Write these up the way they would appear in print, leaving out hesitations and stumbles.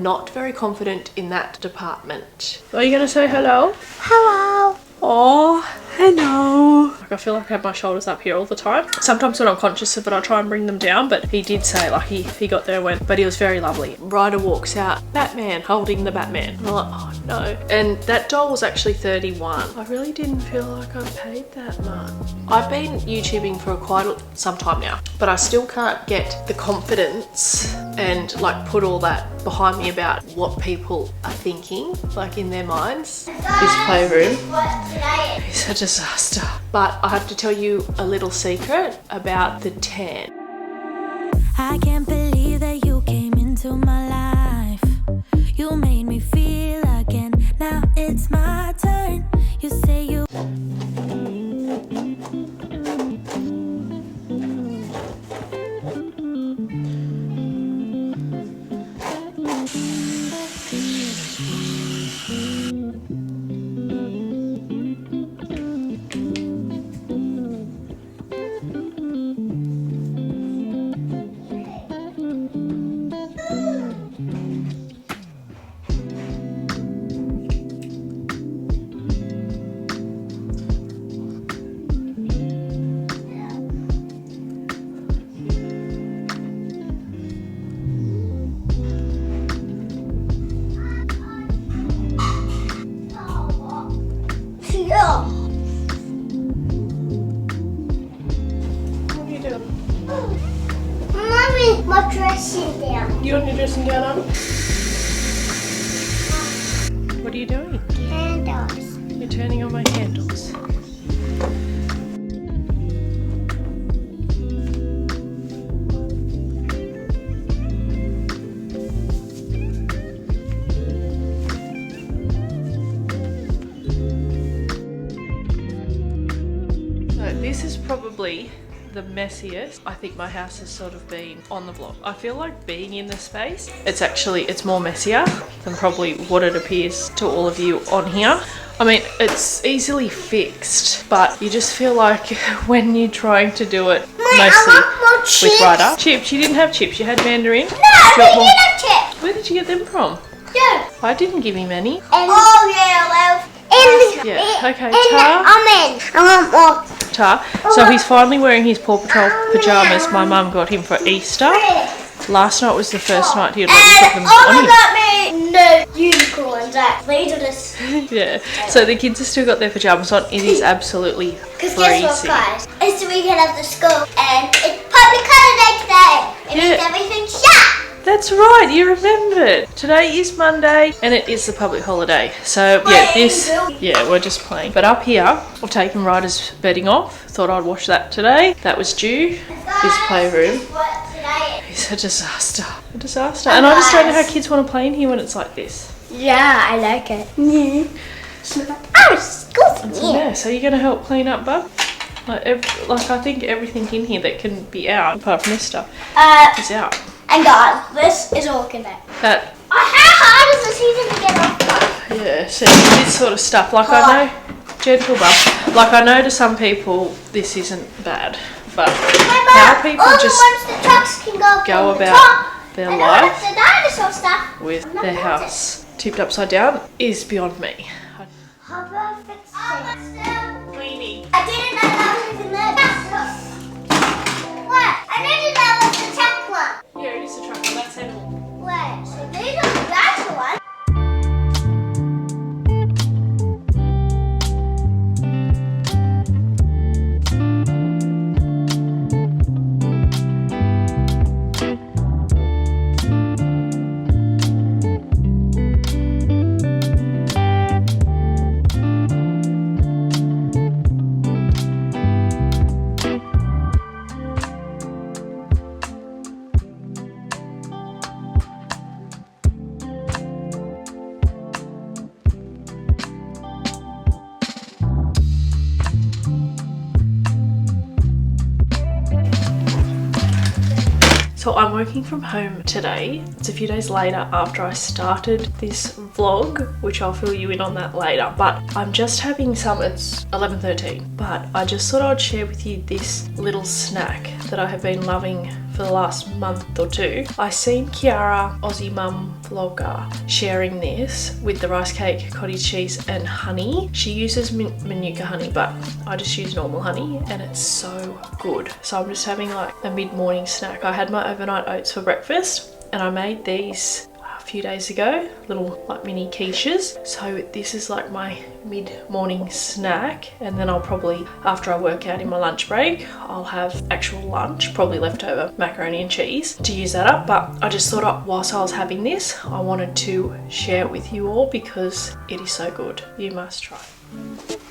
not very confident in that department. Are you gonna say hello? Hello. Oh, hello. Like, I feel like I have my shoulders up here all the time. Sometimes when I'm conscious of it, I try and bring them down, but he did say, like, he got there and went, but he was very lovely. Ryder walks out, Batman, holding the Batman. I'm like, oh no. And that doll was actually 31. I really didn't feel like I paid that much. I've been YouTubing for quite some time now, but I still can't get the confidence and like put all that behind me about what people are thinking, like in their minds. This playroom is a disaster. But I have to tell you a little secret about the tan. I can't believe that you came into my life. You made me feel again. Now it's my turn. You say you my dressing down. You want your dressing gown on? What are you doing? Candles. You're turning on my candles. So this is probably the messiest I think my house has sort of been on the vlog. I feel like being in the space, it's more messier than probably what it appears to all of you on here. I mean, it's easily fixed, but you just feel like when you're trying to do it mostly with Ryder. Chips, you didn't have chips, you had mandarin. No, we didn't have chips. Where did you get them from? Yeah. I didn't give him any. Oh yeah, well. Yeah, okay, Tar. I want more. Tar. So he's finally wearing his Paw Patrol pyjamas my mum got him for Easter. Last night was the first night he had let me put them on him. That no unicorns that Ryders. Yeah, so the kids have still got their pyjamas on. It is absolutely Because guess what, freezing. guys? It's the weekend of the school and it's public holiday today. It means everything's shut. That's right, you remembered. Today is Monday and it is the public holiday. So yeah, we're just playing. But up here, I've taken Ryder's bedding off. Thought I'd wash that today. That was due. This playroom is a disaster. A disaster. And I just don't know how kids want to play in here when it's like this. Yeah, I like it. Oh, It's a mess. Are you going to help clean up, bub? Like I think everything in here that can be out, apart from this stuff, is out. And guys, this is all connected. How hard is this even to get off? Yeah, so this sort of stuff, like I know, gentle bub, like I know to some people this isn't bad, but how people just go about their life with their house tipped upside down is beyond me. Cleaning. I didn't know that was even there. What? I didn't know that was the truck one. Yeah, it is a truck, but that's animal. Wait, so these are the actual ones? So I'm working from home today. It's a few days later after I started this vlog, which I'll fill you in on that later. But I'm just having it's 11:13. But I just thought I'd share with you this little snack that I have been loving for the last month or two, I seen Kiara, Aussie mum vlogger, sharing this with the rice cake, cottage cheese and honey. She uses Manuka honey, but I just use normal honey and it's so good. So I'm just having like a mid-morning snack. I had my overnight oats for breakfast and I made these a few days ago, little like mini quiches. So this is like my mid-morning snack, and then I'll probably, after I work out in my lunch break, I'll have actual lunch, probably leftover macaroni and cheese to use that up. But I just thought whilst I was having this, I wanted to share it with you all because it is so good. You must try it.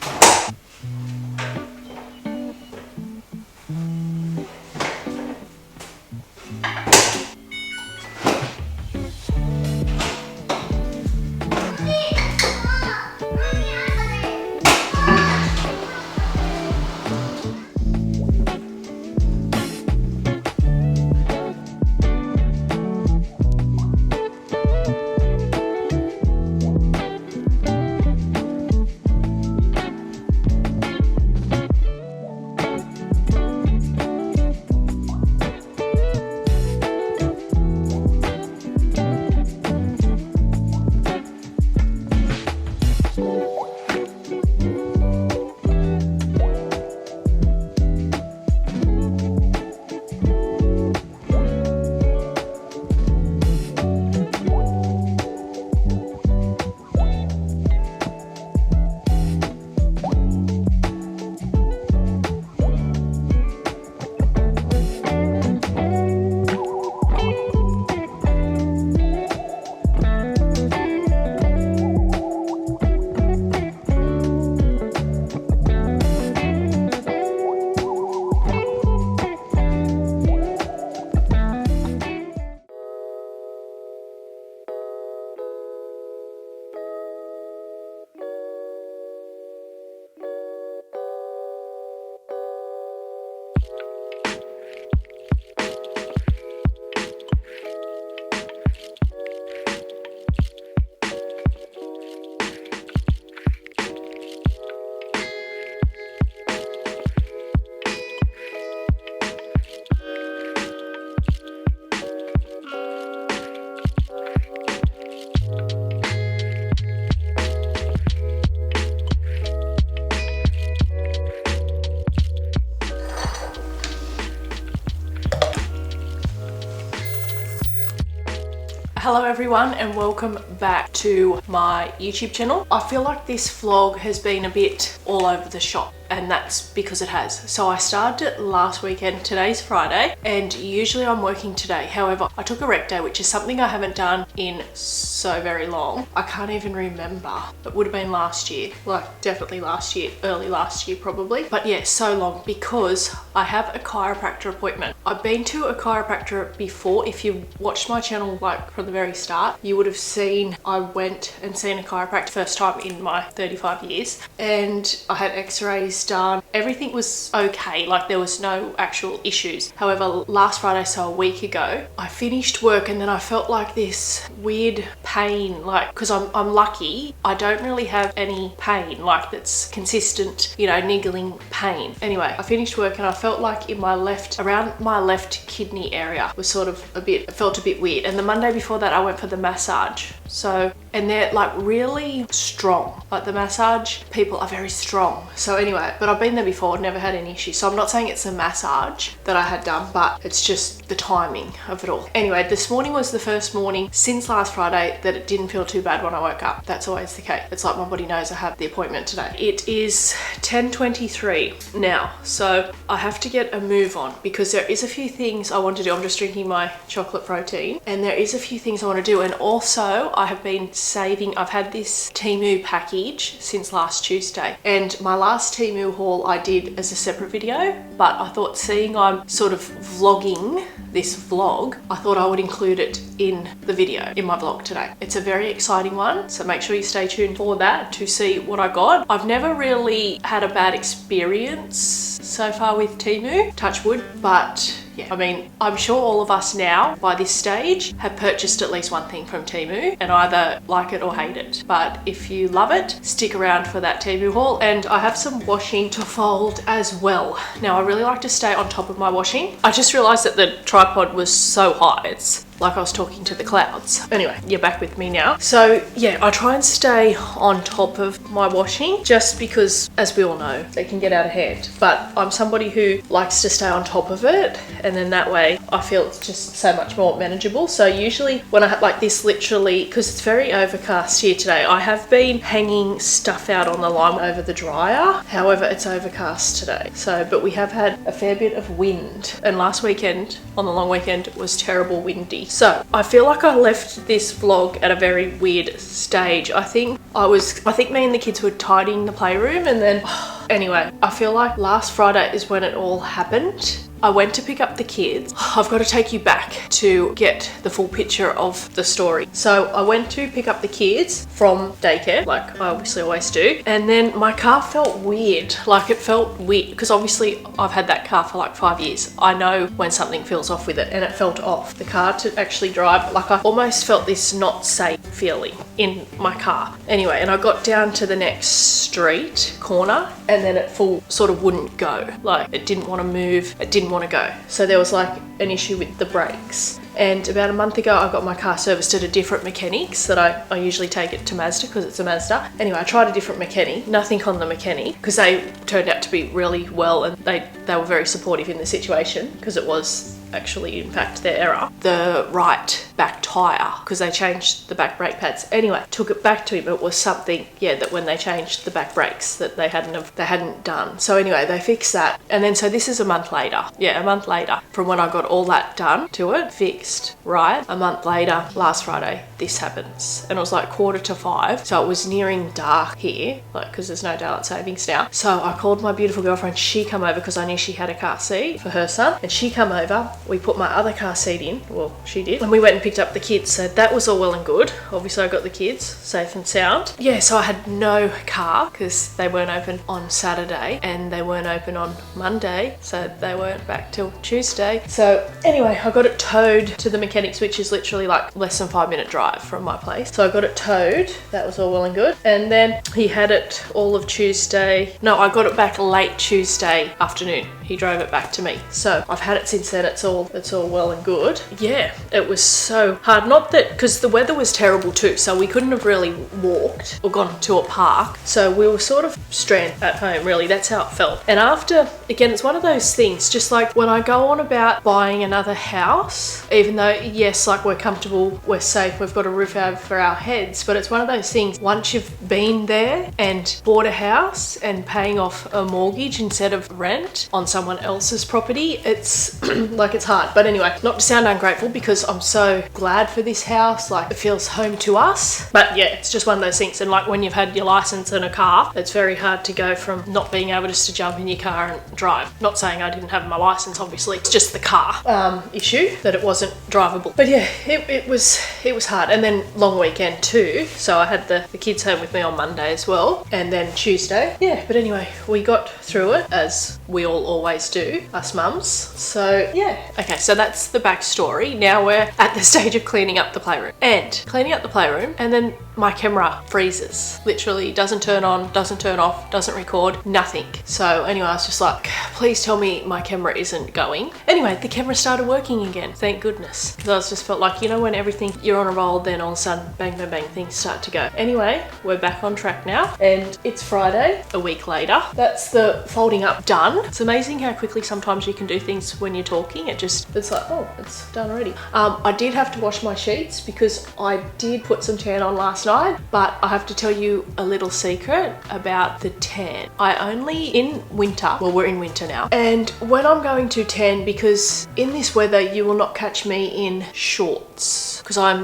Hello everyone and welcome back to my YouTube channel. I feel like this vlog has been a bit all over the shop, and that's because it has. So I started it last weekend, today's Friday, and usually I'm working today. However, I took a rec day, which is something I haven't done in so very long. I can't even remember. It would have been last year, like definitely last year, early last year probably. But yeah, so long because I have a chiropractor appointment. I've been to a chiropractor before. If you watched my channel like from the very start, you would have seen I went and seen a chiropractor first time in my 35 years, and I had x-rays done. Everything was okay, like there was no actual issues. However, last Friday, so a week ago, I finished work and then I felt like this weird pain, like because I'm lucky I don't really have any pain like that's consistent, you know, niggling pain. Anyway, I finished work and I felt like in my left, around my left kidney area was sort of it felt a bit weird. And the Monday before that I went for the massage. So, and they're like really strong, like the massage people are very strong. So anyway, but I've been there before, never had any issues. So I'm not saying it's a massage that I had done, but it's just the timing of it all. Anyway, this morning was the first morning since last Friday that it didn't feel too bad when I woke up. That's always the case. It's like my body knows I have the appointment today. It is 10:23 now, so I have to get a move on because there is a few things I want to do. I'm just drinking my chocolate protein and there is a few things I want to do. And also I have been saving, I've had this Temu package since last Tuesday, and my last Temu haul I did as a separate video, but I thought seeing I'm sort of vlogging this vlog, I thought I would include it in the video, in my vlog today. It's a very exciting one, so make sure you stay tuned for that to see what I got. I've never really had a bad experience so far with Temu, touch wood, but yeah, I mean, I'm sure all of us now by this stage have purchased at least one thing from Temu and either like it or hate it. But if you love it, stick around for that Temu haul. And I have some washing to fold as well. Now, I really like to stay on top of my washing. I just realized that the tripod was so high. It's like I was talking to the clouds. Anyway, you're back with me now. So yeah, I try and stay on top of my washing just because, as we all know, they can get out of hand. But I'm somebody who likes to stay on top of it, and then that way I feel it's just so much more manageable. So usually when I have like this, literally, because it's very overcast here today, I have been hanging stuff out on the line over the dryer. However, it's overcast today. So, but we have had a fair bit of wind, and last weekend, on the long weekend, it was terrible windy. So I feel like I left this vlog at a very weird stage. I think me and the kids were tidying the playroom, and then anyway, I feel like last Friday is when it all happened. I went to pick up the kids. I've got to take you back to get the full picture of the story. So I went to pick up the kids from daycare, like I obviously always do. And then my car felt weird. Like it felt weird because obviously I've had that car for like 5 years. I know when something feels off with it, and it felt off. The car to actually drive, like I almost felt this not safe feeling in my car. Anyway, and I got down to the next street corner, and then it full sort of wouldn't go. Like it didn't want to move. It didn't want to go. So there was like an issue with the brakes. And about a month ago, I got my car serviced at a different mechanics that I usually take it to Mazda because it's a Mazda. Anyway, I tried a different mechanic, nothing on the mechanic, because they turned out to be really well, and they were very supportive in the situation because it was actually in fact their error. The right back tyre, because they changed the back brake pads. Anyway, took it back to him. It was something, yeah, that when they changed the back brakes that they hadn't done. So anyway, they fixed that. And then so this is a month later. Yeah, a month later from when I got all that done to it, fixed, right? A month later, last Friday, this happens. And it was like 4:45. So it was nearing dark here, like, because there's no daylight savings now. So I called my beautiful girlfriend. She come over because I knew she had a car seat for her son. And she come over. We put my other car seat in. Well, she did. And we went and picked up the kids. So that was all well and good. Obviously, I got the kids safe and sound. Yeah, so I had no car because they weren't open on Saturday and they weren't open on Monday. So they weren't back till Tuesday. So anyway, I got it towed to the mechanics, which is literally like less than 5-minute drive from my place. So I got it towed. That was all well and good. And then he had it all of Tuesday. No, I got it back late Tuesday afternoon. He drove it back to me. So I've had it since then. It's all well and good. Yeah, it was so hard. Not that, because the weather was terrible too, so we couldn't have really walked or gone to a park. So we were sort of stranded at home, really. That's how it felt. And after, again, it's one of those things, just like when I go on about buying another house, even though, yes, like we're comfortable, we're safe, we've got a roof over our heads, but it's one of those things, once you've been there and bought a house and paying off a mortgage instead of rent on someone else's property, it's like it's hard. But anyway, not to sound ungrateful, because I'm so glad for this house, like it feels home to us. But yeah, it's just one of those things. And like when you've had your license and a car, it's very hard to go from not being able just to jump in your car and drive. Not saying I didn't have my license, obviously, it's just the car issue that it wasn't drivable. But yeah, it was hard. And then long weekend too, so I had the kids home with me on Monday as well, and then Tuesday. Yeah, but anyway, we got through it as we all always do, us mums. So yeah, okay, so that's the backstory. Now we're at the stage of cleaning up the playroom. And cleaning up the playroom, and then my camera freezes. Literally doesn't turn on, doesn't turn off, doesn't record, nothing. So anyway, I was just like, please tell me my camera isn't going. Anyway, the camera started working again, thank goodness. So I just felt like, you know, when everything, you're on a roll, then all of a sudden, bang, bang, bang, things start to go. Anyway, we're back on track now, and it's Friday, a week later. That's the folding up done. It's amazing how quickly sometimes you can do things when you're talking. It's like, oh, it's done already. I did have to wash my sheets because I did put some tan on last night, but I have to tell you a little secret about the tan. I only, in winter, well, we're in winter now, and when I'm going to tan, because in this weather you will not catch me in shorts, because I'm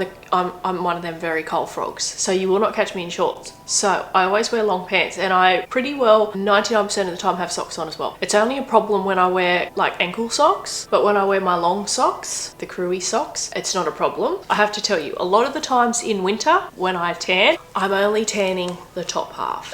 one of them very cold frogs, so you will not catch me in shorts. So I always wear long pants, and I pretty well 99% of the time have socks on as well. It's only a problem when I wear like ankle socks, but when I wear my long socks, the crewy socks, it's not a problem. I have to tell you, a lot of the times in winter when I tan, I'm only tanning the top half.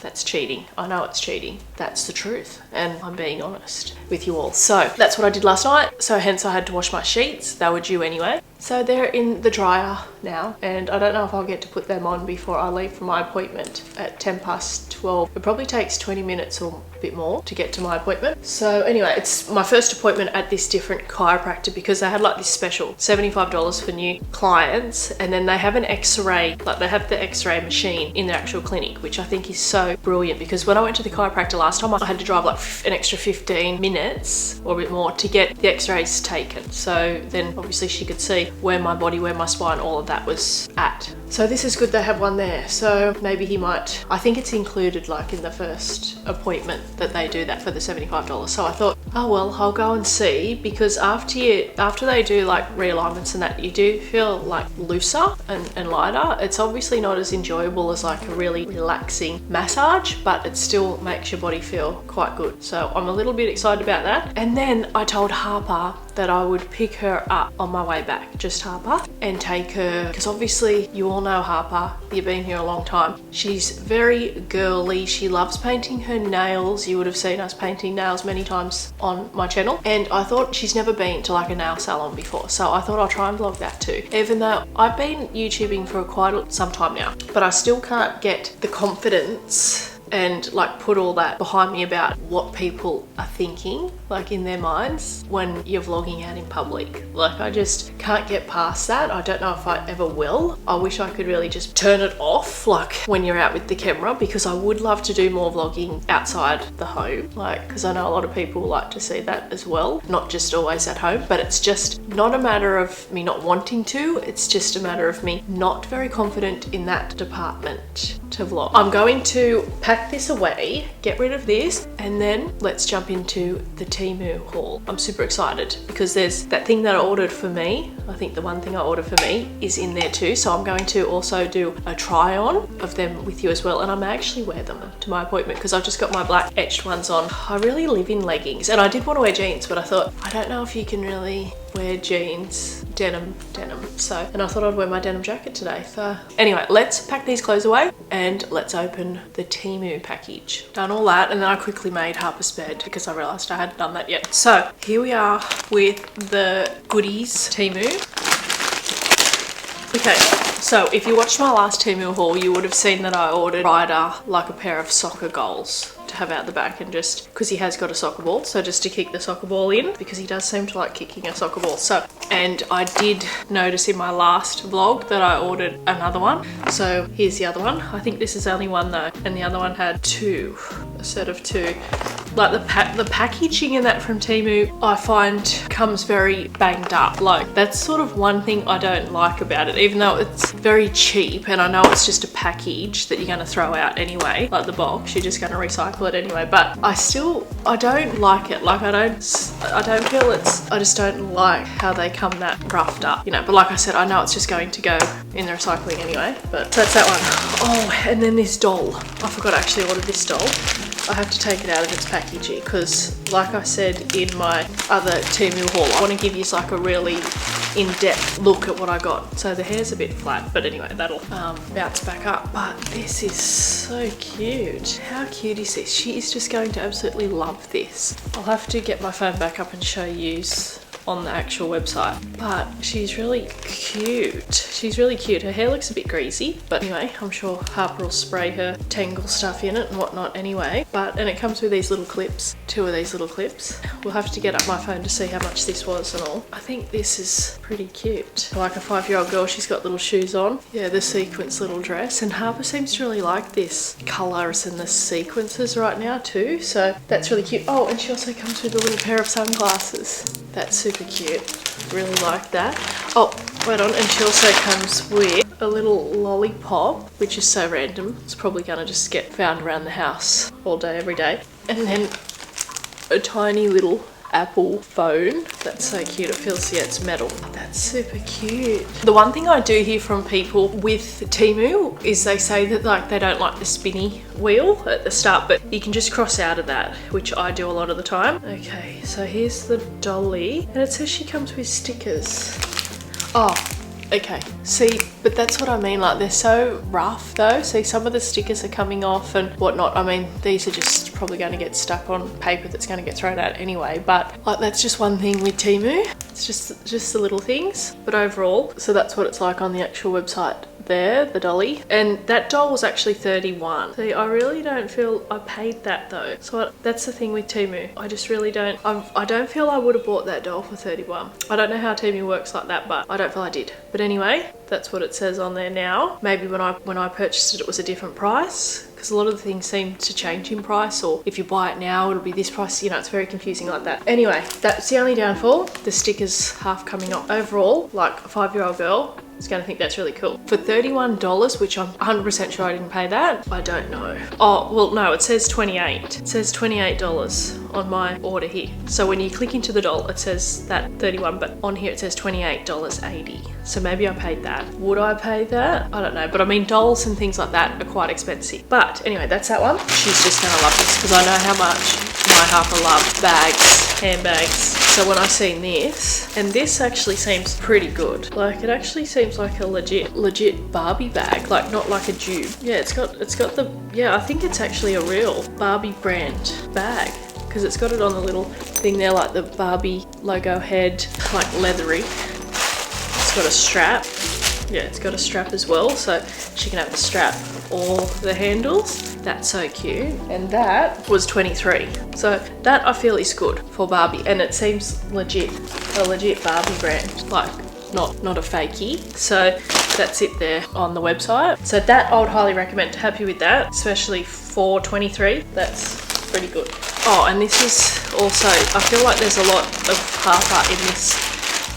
That's cheating. I know it's cheating. That's the truth, and I'm being honest. with you all. So that's what I did last night. So hence I had to wash my sheets. They were due anyway. So they're in the dryer now, and I don't know if I'll get to put them on before I leave for my appointment at 12:10. It probably takes 20 minutes or a bit more to get to my appointment. So anyway, it's my first appointment at this different chiropractor because they had like this special $75 for new clients, and then they have an x-ray, like they have the x-ray machine in their actual clinic, which I think is so brilliant because when I went to the chiropractor last time, I had to drive like an extra 15 minutes or a bit more to get the x-rays taken. So then obviously she could see where my body, where my spine, all of that was at. So this is good they have one there. So maybe he might, I think it's included like in the first appointment that they do that for the $75. So I thought, oh well, I'll go and see, because after they do like realignments and that, you do feel like looser and lighter. It's obviously not as enjoyable as like a really relaxing massage, but it still makes your body feel quite good. So I'm a little bit excited about that. And then I told Harper that I would pick her up on my way back, just Harper, and take her, because obviously you all know Harper, you've been here a long time. She's very girly. She loves painting her nails. You would have seen us painting nails many times on my channel, and I thought she's never been to like a nail salon before, so I thought I'll try and vlog that too, even though I've been YouTubing for quite some time now, but I still can't get the confidence and like put all that behind me about what people are thinking like in their minds when you're vlogging out in public. Like I just can't get past that. I don't know if I ever will. I wish I could really just turn it off like when you're out with the camera, because I would love to do more vlogging outside the home, like because I know a lot of people like to see that as well, not just always at home. But it's just not a matter of me not wanting to, it's just a matter of me not very confident in that department to vlog. I'm going to pack this away, get rid of this, and then let's jump into the Temu haul. I'm super excited because there's that thing that I ordered for me. I think the one thing I ordered for me is in there too, so I'm going to also do a try on of them with you as well, and I may actually wear them to my appointment because I've just got my black etched ones on. I really live in leggings, and I did want to wear jeans, but I thought I don't know if you can really wear jeans, denim, so, and I thought I'd wear my denim jacket today. So anyway, let's pack these clothes away and let's open the Temu package. Done all that, and then I quickly made Harper's bed because I realized I hadn't done that yet. So here we are with the goodies Temu. Okay, so if you watched my last Temu haul, you would have seen that I ordered Ryder like a pair of soccer goals to have out the back, and just because he has got a soccer ball, so just to kick the soccer ball in, because he does seem to like kicking a soccer ball. So, and I did notice in my last vlog that I ordered another one, so here's the other one. I think this is only one though, and the other one had two, a set of two. Like the packaging in that from Temu, I find comes very banged up. Like that's sort of one thing I don't like about it, even though it's very cheap and I know it's just a package that you're going to throw out anyway, like the box, you're just going to recycle it anyway. But I don't like it. Like I don't feel I just don't like how they come that roughed up, you know. But like I said, I know it's just going to go in the recycling anyway. But so that's that one. Oh, and then this doll. I forgot I actually ordered this doll. I have to take it out of its packaging because, like I said in my other Temu haul, I want to give you like a really in-depth look at what I got. So the hair's a bit flat, but anyway, that'll bounce back up. But this is so cute. How cute is this? She is just going to absolutely love this. I'll have to get my phone back up and show you on the actual website, but she's really cute. She's really cute. Her hair looks a bit greasy, but anyway, I'm sure Harper will spray her tangle stuff in it and whatnot anyway. And it comes with these little clips, two of these little clips. We'll have to get up my phone to see how much this was and all. I think this is pretty cute. Like a 5-year-old girl, she's got little shoes on. Yeah, the sequins little dress, and Harper seems to really like this colours and the sequences right now too, so that's really cute. Oh, and she also comes with a little pair of sunglasses. That's super cute. Really like that. Oh, wait on, and she also comes with a little lollipop, which is so random. It's probably gonna just get found around the house all day, every day. And then a tiny little Apple phone. That's so cute. It feels, yeah, it's metal. Oh, that's super cute. The one thing I do hear from people with Temu is they say that like they don't like the spinny wheel at the start, but you can just cross out of that, which I do a lot of the time. Okay, so here's the dolly, and it says she comes with stickers. Oh, Okay, see, but that's what I mean, like they're so rough though. See, some of the stickers are coming off and whatnot. I mean, these are just probably going to get stuck on paper that's going to get thrown out anyway, but like that's just one thing with Temu. It's just the little things, but overall, so that's what it's like on the actual website there, the dolly. And that doll was actually 31. See, I really don't feel I paid that though. So that's the thing with Temu. I just really don't, I don't feel I would have bought that doll for 31. I don't know how Temu works like that, but I don't feel I did. But anyway, that's what it says on there now. Maybe when I purchased it, it was a different price, because a lot of the things seem to change in price, or if you buy it now, it'll be this price. You know, it's very confusing like that. Anyway, that's the only downfall. The sticker's half coming off. Overall, like a 5-year-old girl is going to think that's really cool. For $31, which I'm 100% sure I didn't pay that, I don't know. Oh, well, no, it says $28. It says $28 on my order here. So when you click into the doll, it says that 31, but on here it says $28.80. So maybe I paid that. Would I pay that? I don't know. But I mean, dolls and things like that are quite expensive. But anyway, that's that one. She's just going to love this because I know how much my Harper loves bags, handbags. So when I seen this, and this actually seems pretty good. Like it actually seems like a legit Barbie bag, like not like a dupe. Yeah, it's got the, yeah, I think it's actually a real Barbie brand bag, because it's got it on the little thing there, like the Barbie logo head, like leathery. It's got a strap. Yeah, it's got a strap as well, so she can have the strap or the handles. That's so cute. And that was 23. So that I feel is good for Barbie, and it seems legit, a legit Barbie brand, like not a fakey. So that's it there on the website. So that I would highly recommend. Happy with that, especially for 23. That's pretty good. Oh, and this is also, I feel like there's a lot of Harper in this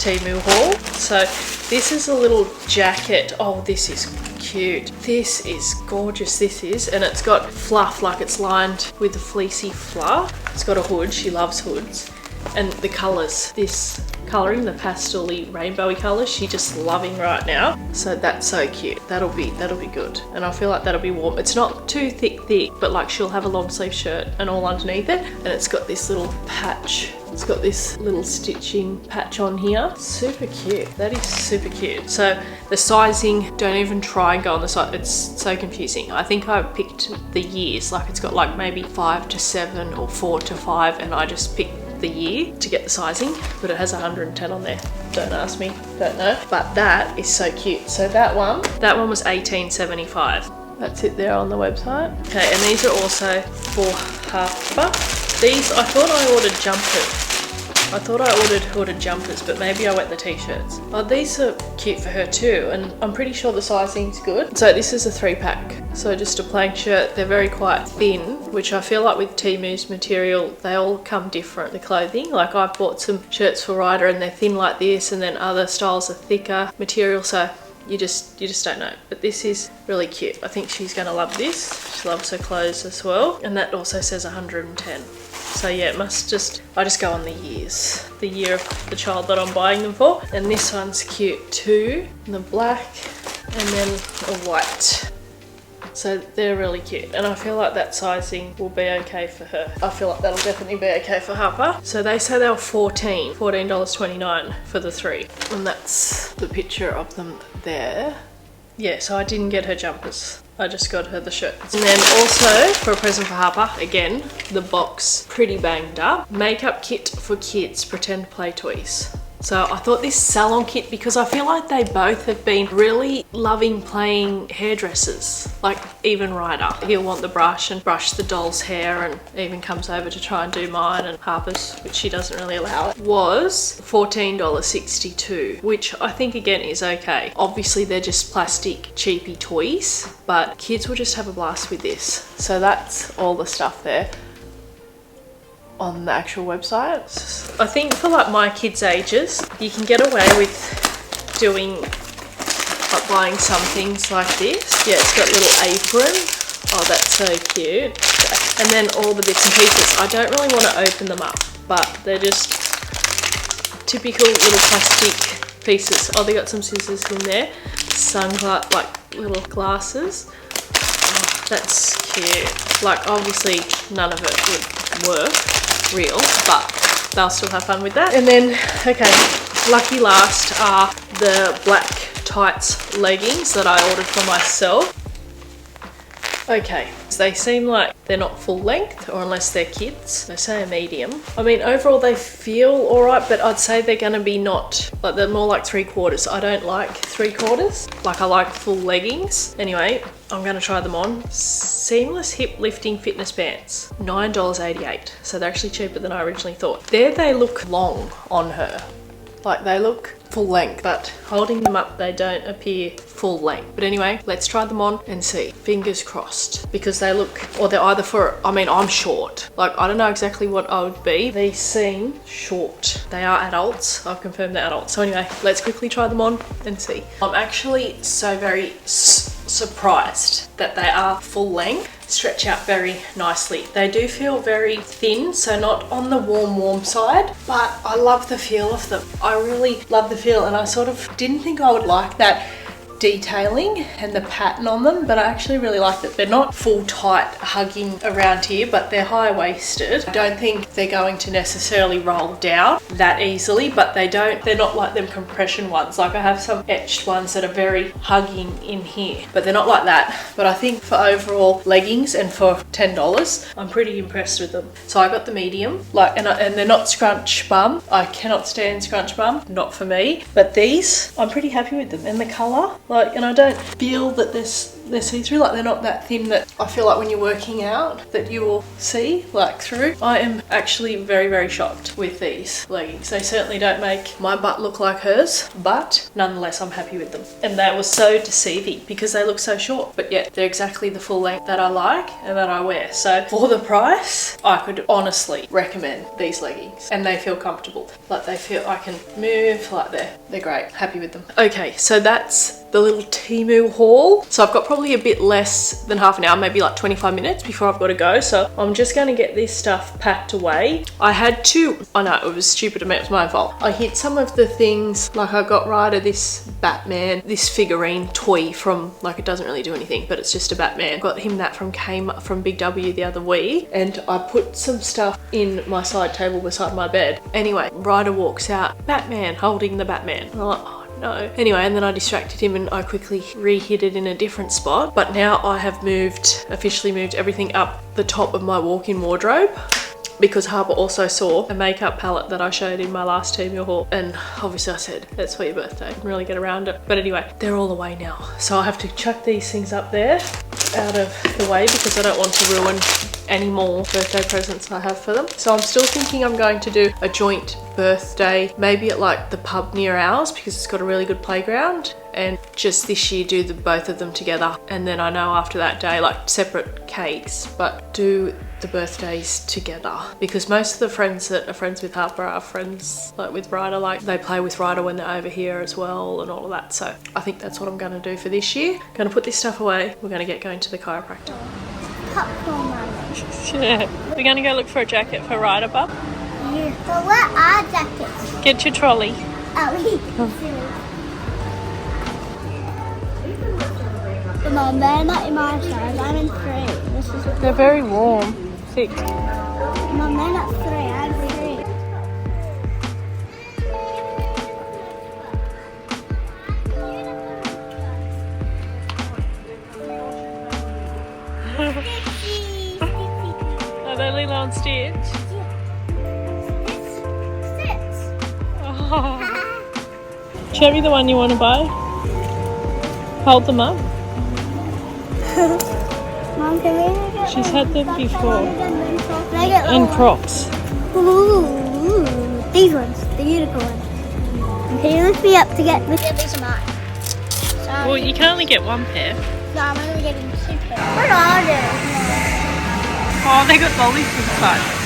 Temu haul. So this is a little jacket. Oh, this is cute. This is gorgeous, this is. And it's got fluff, like it's lined with the fleecy fluff. It's got a hood, she loves hoods. And the colours, this colouring, the pastel-y rainbowy colours, she's just loving right now. So that's so cute. That'll be good. And I feel like that'll be warm. It's not too thick, but like she'll have a long sleeve shirt and all underneath it. And it's got this little patch. It's got this little stitching patch on here. Super cute. That is super cute. So the sizing, don't even try and go on the side. It's so confusing. I think I picked the years. Like it's got like maybe 5 to 7 or 4 to 5, and I just picked the year to get the sizing, but it has 110 on there. Don't ask me, don't know. But that is so cute. So that one was $18.75. That's it there on the website. Okay, and these are also for Harper. These, I thought I ordered jumpers. I thought I ordered jumpers, but maybe I went the t-shirts. Oh, these are cute for her too, and I'm pretty sure the sizing's good. So this is a 3-pack. So just a plain shirt. They're very quite thin, which I feel like with Temu's material, they all come different, the clothing. Like I've bought some shirts for Ryder and they're thin like this, and then other styles are thicker material, so you just don't know. But this is really cute. I think she's gonna love this. She loves her clothes as well. And that also says 110. So yeah, it must just, I just go on the years. The year of the child that I'm buying them for. And this one's cute too. In the black and then a white. So they're really cute. And I feel like that sizing will be okay for her. I feel like that'll definitely be okay for Harper. So they say they were $14.29 for the 3. And that's the picture of them there. Yeah, so I didn't get her jumpers. I just got her the shirts. And then also, for a present for Harper, again, the box, pretty banged up. Makeup kit for kids, pretend play toys. So I thought this salon kit, because I feel like they both have been really loving playing hairdressers. Like even Ryder, he'll want the brush and brush the doll's hair, and even comes over to try and do mine and Harper's, which she doesn't really allow it, was $14.62, which I think again is okay. Obviously they're just plastic cheapy toys, but kids will just have a blast with this. So that's all the stuff there on the actual website. I think for like my kids' ages, you can get away with doing, like buying some things like this. Yeah, it's got a little apron. Oh, that's so cute. And then all the bits and pieces. I don't really want to open them up, but they're just typical little plastic pieces. Oh, they got some scissors in there. Sunglass, like little glasses. Oh, that's cute. Like obviously none of it would work real, but they'll still have fun with that. And then, okay, lucky last are the black tights leggings that I ordered for myself. Okay, so they seem like they're not full length, or unless they're kids, they say a medium. I mean, overall they feel alright, but I'd say they're gonna be not, like they're more like 3/4. I don't like 3/4, like I like full leggings. Anyway, I'm gonna try them on. Seamless hip lifting fitness pants, $9.88. So they're actually cheaper than I originally thought. There they look long on her. Like they look full length, but holding them up they don't appear full length. But anyway, let's try them on and see. Fingers crossed, because they look, or they're either for, I mean I'm short, like I don't know exactly what I would be. These seem short. They are adults, I've confirmed they're adults. So anyway, let's quickly try them on and see. I'm actually so very surprised that they are full length. Stretch out very nicely. They do feel very thin, so not on the warm side, but I love the feel of them. I really love the feel, and I sort of didn't think I would like that detailing and the pattern on them, but I actually really like that they're not full tight hugging around here, but they're high-waisted. I don't think they're going to necessarily roll down that easily, but they're not like them compression ones. Like I have some etched ones that are very hugging in here, but they're not like that. But I think for overall leggings and for $10, I'm pretty impressed with them. So I got the medium, like, and they're not scrunch bum. I cannot stand scrunch bum, not for me. But these, I'm pretty happy with them, and the color. Like, and I don't feel that they're see-through, like they're not that thin that I feel like when you're working out that you will see like through. I am actually very shocked with these leggings. They certainly don't make my butt look like hers, but nonetheless I'm happy with them. And they were so deceiving because they look so short, but yet they're exactly the full length that I like and that I wear. So for the price, I could honestly recommend these leggings, and they feel comfortable. Like they feel I can move, like they're great. Happy with them. Okay, so that's the little Temu haul. So I've got probably a bit less than half an hour, maybe like 25 minutes before I've got to go. So I'm just going to get this stuff packed away. I had to, I know it was stupid of me, it was my fault. I hid some of the things, like I got Ryder this Batman, this figurine toy from, like it doesn't really do anything, but it's just a Batman. Got him that from Big W the other week, and I put some stuff in my side table beside my bed. Anyway, Ryder walks out, Batman, holding the Batman. And I'm like, oh, no. Anyway, and then I distracted him and I quickly re-hid it in a different spot. But now I have officially moved everything up the top of my walk-in wardrobe, because Harper also saw a makeup palette that I showed in my last Temu haul, and obviously I said, that's for your birthday. I didn't really get around it. But anyway, they're all away now. So I have to chuck these things up there out of the way because I don't want to ruin any more birthday presents I have for them. So I'm still thinking I'm going to do a joint birthday, maybe at like the pub near ours because it's got a really good playground, and just this year do both of them together. And then I know after that day, like separate cakes, but do the birthdays together, because most of the friends that are friends with Harper are friends like with Ryder, like they play with Ryder when they're over here as well and all of that. So I think that's what I'm going to do for this year. Going to put this stuff away. We're going to get going to the chiropractor. Popcorn money. Yeah. We're going to go look for a jacket for Ryder, bub. Yeah. So what are jackets? Get your trolley. Mum, they're not in my size. I'm in 3. This is. They're very warm. Thick. Mum, they're not 3. I'm 3. Are they Lilo and Stitch? Oh. Show me the one you want to buy. Hold them up. Mom, can we get She's had them before. Can I get And Crocs. Ooh, these ones, the unicorn ones. Can you lift me up to get this? Yeah, these are mine. So Well, you can only get one pair. no, I'm only getting 2 pairs. What are they? Oh, they got lollies inside.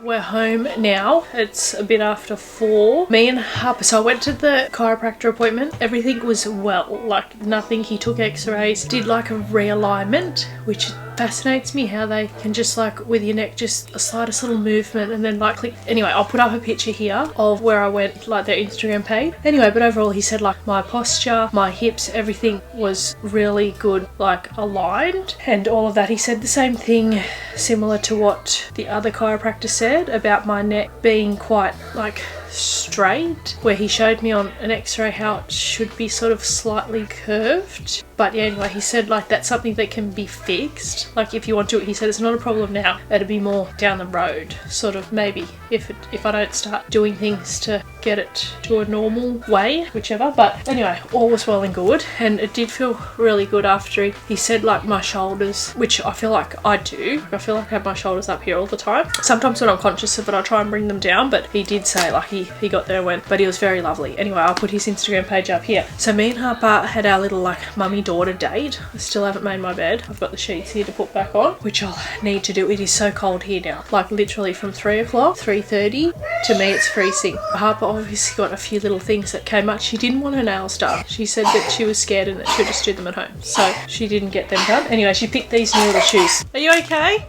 We're home now. It's a bit after 4. Me and Harper, so I went to the chiropractor appointment. Everything was well, like nothing. He took x-rays, did like a realignment, which fascinates me how they can just like with your neck, just a slightest little movement and then like click. Anyway, I'll put up a picture here of where I went, like their Instagram page. Anyway, but overall he said like my posture, my hips, everything was really good, like aligned and all of that. He said the same thing similar to what the other chiropractor said about my neck being quite like straight, where he showed me on an x-ray how it should be sort of slightly curved. But yeah, anyway, he said like that's something that can be fixed. Like if you want to, he said it's not a problem now. It'll be more down the road, sort of maybe if I don't start doing things to get it to a normal way, whichever. But anyway, all was well and good, and it did feel really good after he said like my shoulders, which I feel like I do. I feel like I have my shoulders up here all the time. Sometimes when I'm conscious of it, I try and bring them down, but he did say like he got there and went, but he was very lovely. Anyway, I'll put his Instagram page up here. So me and Harper had our little like mummy daughter date. I still haven't made my bed. I've got the sheets here to put back on, which I'll need to do. It is so cold here now, like literally from 3 o'clock, 3:30 to me it's freezing. Harper obviously got a few little things that came up. She didn't want her nails done. She said that she was scared and that she'll just do them at home, so she didn't get them done. Anyway, she picked these new little shoes. Are you okay?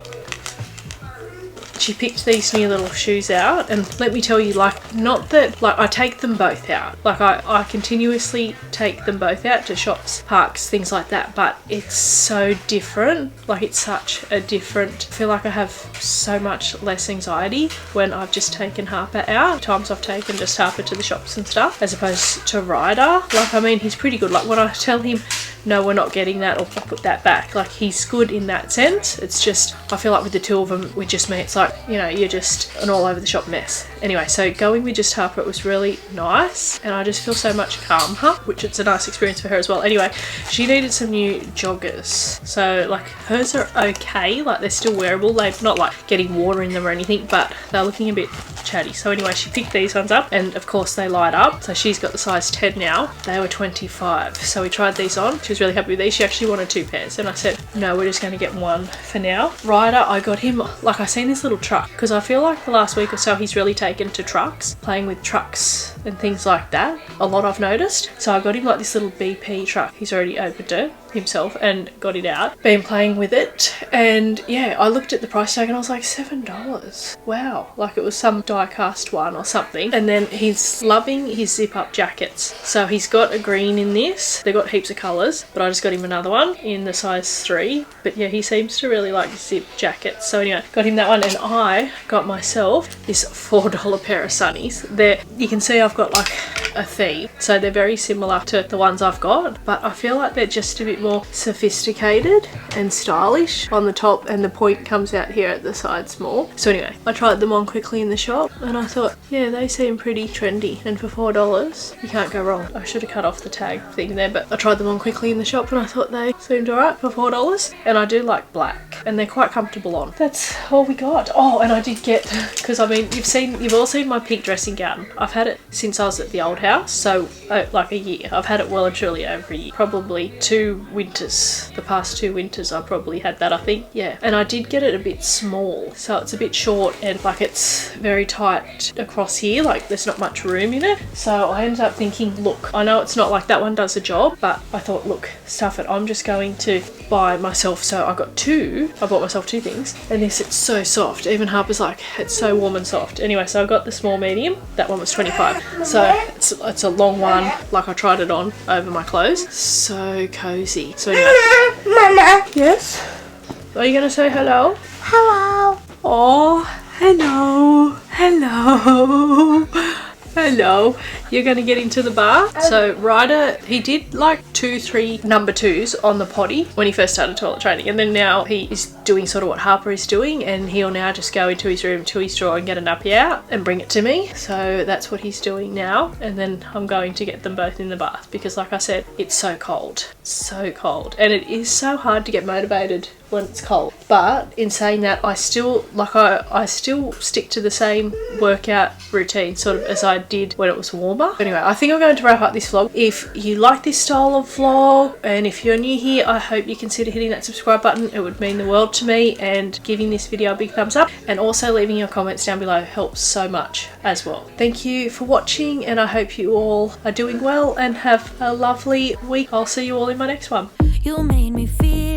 She picked these new little shoes out, and let me tell you, like, not that like I take them both out, like I continuously take them both out to shops, parks, things like that, but it's so different. Like it's such a different, I feel like I have so much less anxiety when I've just taken Harper out. Times I've taken just Harper to the shops and stuff, as opposed to Ryder. Like, I mean, he's pretty good. Like when I tell him no, we're not getting that, or I put that back, like he's good in that sense. It's just, I feel like with the two of them, with just me, it's like, you know, you're just an all over the shop mess. Anyway, so going with just Harper, it was really nice, and I just feel so much calmer, which it's a nice experience for her as well. Anyway, she needed some new joggers, so like hers are okay, like they're still wearable. They're not like getting water in them or anything, but they're looking a bit chatty. So anyway, she picked these ones up, and of course they light up. So she's got the size 10 now. They were 25, so we tried these on. She was really happy with these. She actually wanted 2 pairs, and I said no, we're just going to get one for now. Ryder, I got him, like I seen this little truck, because I feel like the last week or so he's really taken to trucks, playing with trucks and things like that a lot, I've noticed. So I got him like this little BP truck. He's already opened it himself and got it out, been playing with it, and yeah, I looked at the price tag and I was like, $7. Wow, like it was some die cast one or something. And then he's loving his zip up jackets, so he's got a green in this. They've got heaps of colours, but I just got him another one in the size 3. But yeah, he seems to really like zip jackets, so anyway, got him that one. And I got myself this $4 pair of sunnies. There you can see I've got like a theme, so they're very similar to the ones I've got, but I feel like they're just a bit more sophisticated and stylish on the top, and the point comes out here at the sides more. So anyway, I tried them on quickly in the shop, and I thought, yeah, they seem pretty trendy, and for $4 you can't go wrong. I should have cut off the tag thing there, but I tried them on quickly in the shop and I thought they seemed alright for $4, and I do like black and they're quite comfortable on. That's all we got. Oh, and I did get, because I mean, you've all seen my pink dressing gown. I've had it since I was at the old house, so like a year. I've had it well and truly over a year, probably 2 winters. The past 2 winters I probably had that, I think. Yeah, and I did get it a bit small, so it's a bit short, and like it's very tight across here, like there's not much room in it. So I ended up thinking, look, I know it's not like that one does the job, but I thought, look, stuff it, I'm just going to buy myself. So I bought myself 2 things, and this, it's so soft. Even Harper's like, it's so warm and soft. Anyway, so I got the small medium. That one was 25, so it's a long one. Like I tried it on over my clothes. So cozy. So anyway, Mama. yes, are you gonna say hello? Hello. Oh, hello, hello, hello. You're gonna get into the bath. So Ryder, he did like 2-3 number 2s on the potty when he first started toilet training, and then now he is doing sort of what Harper is doing, and he'll now just go into his room to his drawer and get a nappy out and bring it to me. So that's what he's doing now, and then I'm going to get them both in the bath, because like I said, it's so cold, and it is so hard to get motivated when it's cold. But in saying that, I still I still stick to the same workout routine sort of as I did when it was warmer. Anyway, I think I'm going to wrap up this vlog. If you like this style of vlog, and if you're new here, I hope you consider hitting that subscribe button. It would mean the world to me, and giving this video a big thumbs up, and also leaving your comments down below helps so much as well. Thank you for watching, and I hope you all are doing well and have a lovely week. I'll see you all in my next one. You made me feel